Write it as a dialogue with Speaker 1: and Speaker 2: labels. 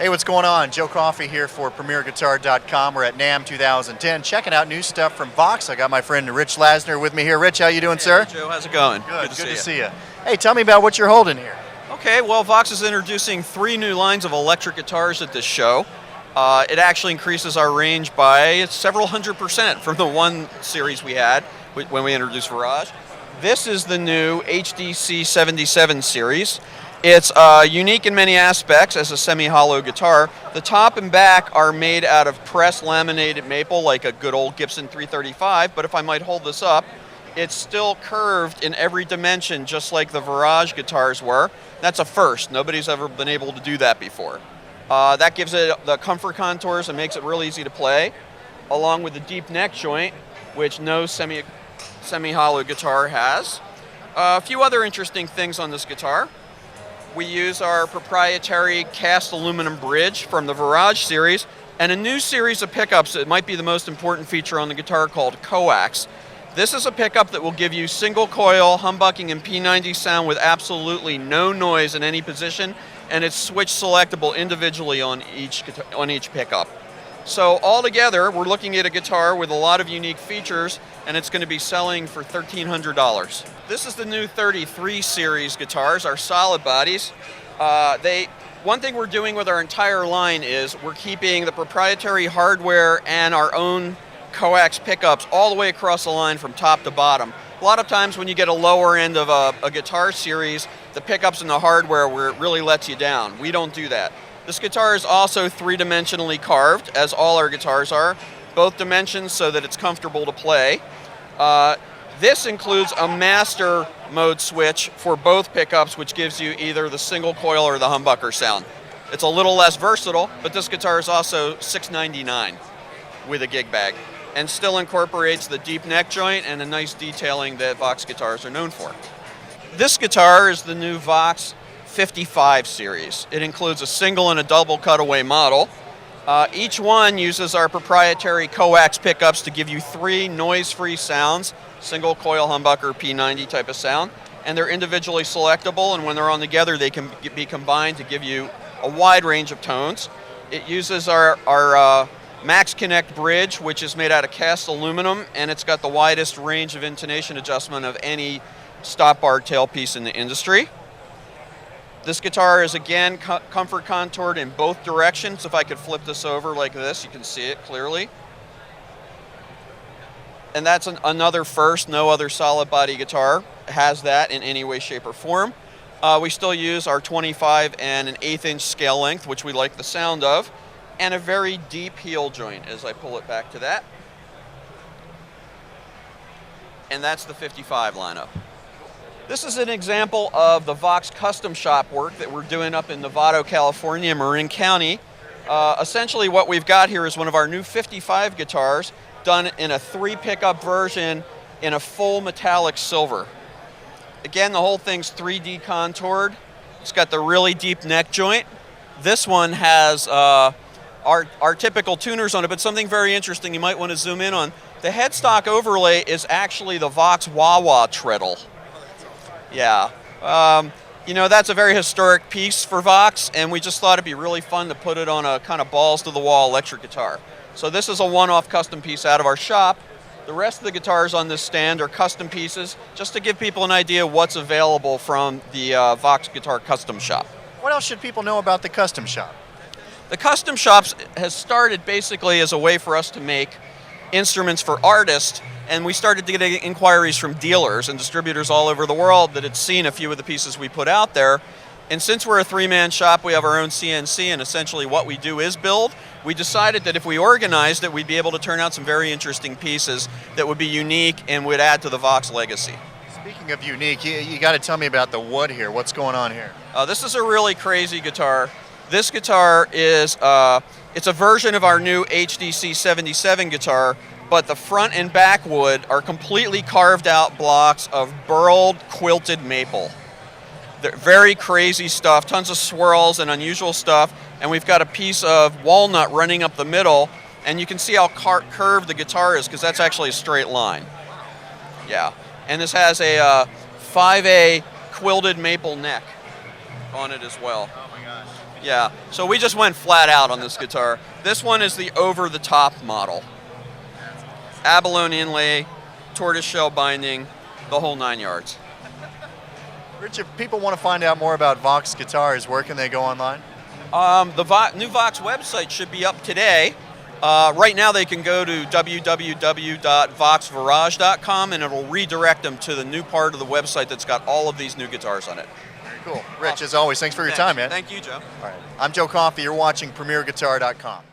Speaker 1: Hey, what's going on? Joe Coffey here for PremierGuitar.com. We're at NAMM 2010, checking out new stuff from Vox. I got my friend Rich Lasner with me here. Rich, how you doing, sir?
Speaker 2: Hey, Joe, how's it going?
Speaker 1: Good to see you. Hey, tell me about what you're holding here.
Speaker 2: Okay, well, Vox is introducing 3 new lines of electric guitars at this show. It actually increases our range by several 100% from the one series we had when we introduced Virage. This is the new HDC 77 series. It's unique in many aspects as a semi-hollow guitar. The top and back are made out of pressed laminated maple like a good old Gibson 335, but if I might hold this up, it's still curved in every dimension just like the Virage guitars were. That's a first. Nobody's ever been able to do that before. That gives it the comfort contours and makes it real easy to play, along with the deep neck joint, which no semi-hollow guitar has. A few other interesting things on this guitar. We use our proprietary cast aluminum bridge from the Virage series and a new series of pickups that might be the most important feature on the guitar called Coaxe. This is a pickup that will give you single coil, humbucking, and P90 sound with absolutely no noise in any position, and it's switch selectable individually on each pickup. So altogether, we're looking at a guitar with a lot of unique features, and it's going to be selling for $1,300. This is the new 33 series guitars, our solid bodies. One thing we're doing with our entire line is we're keeping the proprietary hardware and our own Coaxe pickups all the way across the line from top to bottom. A lot of times when you get a lower end of a guitar series, the pickups and the hardware where it really lets you down. We don't do that. This guitar is also 3-dimensionally carved, as all our guitars are, both dimensions so that it's comfortable to play. This includes a master mode switch for both pickups, which gives you either the single coil or the humbucker sound. It's a little less versatile, but this guitar is also $699 with a gig bag, and still incorporates the deep neck joint and a nice detailing that Vox guitars are known for. This guitar is the new Vox 55 series. It includes a single and a double cutaway model. Each one uses our proprietary Coaxe pickups to give you 3 noise-free sounds, single coil humbucker P90 type of sound, and they're individually selectable, and when they're on together they can be combined to give you a wide range of tones. It uses our Max Connect bridge, which is made out of cast aluminum, and it's got the widest range of intonation adjustment of any stop bar tailpiece in the industry. This guitar is again comfort contoured in both directions. If I could flip this over like this, you can see it clearly. And that's another first. No other solid body guitar has that in any way, shape, or form. We still use our 25 and an 1/8 inch scale length, which we like the sound of, and a very deep heel joint as I pull it back to that. And that's the 55 lineup. This is an example of the Vox Custom Shop work that we're doing up in Novato, California, Marin County. Essentially what we've got here is one of our new 55 guitars done in a 3 pickup version in a full metallic silver. Again, the whole thing's 3D contoured. It's got the really deep neck joint. This one has our typical tuners on it, but something very interesting you might want to zoom in on. The headstock overlay is actually the Vox wah-wah treadle. Yeah, you know, that's a very historic piece for Vox, and we just thought it'd be really fun to put it on a kind of balls-to-the-wall electric guitar. So this is a one-off custom piece out of our shop. The rest of the guitars on this stand are custom pieces, just to give people an idea of what's available from the VOX Guitar Custom Shop.
Speaker 1: What else should people know about the Custom Shop?
Speaker 2: The Custom Shops has started basically as a way for us to make instruments for artists, and we started to get inquiries from dealers and distributors all over the world that had seen a few of the pieces we put out there. And since we're a 3-man shop, we have our own CNC, and essentially what we do is build. We decided that if we organized it, we'd be able to turn out some very interesting pieces that would be unique and would add to the Vox legacy.
Speaker 1: Speaking of unique, you got to tell me about the wood here. What's going on here?
Speaker 2: This is a really crazy guitar. This guitar is it's a version of our new HDC 77 guitar, but the front and back wood are completely carved out blocks of burled quilted maple. They're very crazy stuff, tons of swirls and unusual stuff, and we've got a piece of walnut running up the middle, and you can see how curved the guitar is because that's actually a straight line. Yeah, and this has a 5A quilted maple neck on it as well.
Speaker 1: Oh my gosh.
Speaker 2: Yeah, so we just went flat out on this guitar. This one is the over-the-top model. Abalone inlay, tortoiseshell binding, the whole 9 yards.
Speaker 1: Rich, if people want to find out more about Vox Guitars, where can they go online?
Speaker 2: The new Vox website should be up today. Right now they can go to www.voxvarage.com and it'll redirect them to the new part of the website that's got all of these new guitars on it.
Speaker 1: Very cool. Rich, as always, thanks for your time, man.
Speaker 2: Thank you, Joe.
Speaker 1: All right. I'm Joe Coffey. You're watching PremierGuitar.com.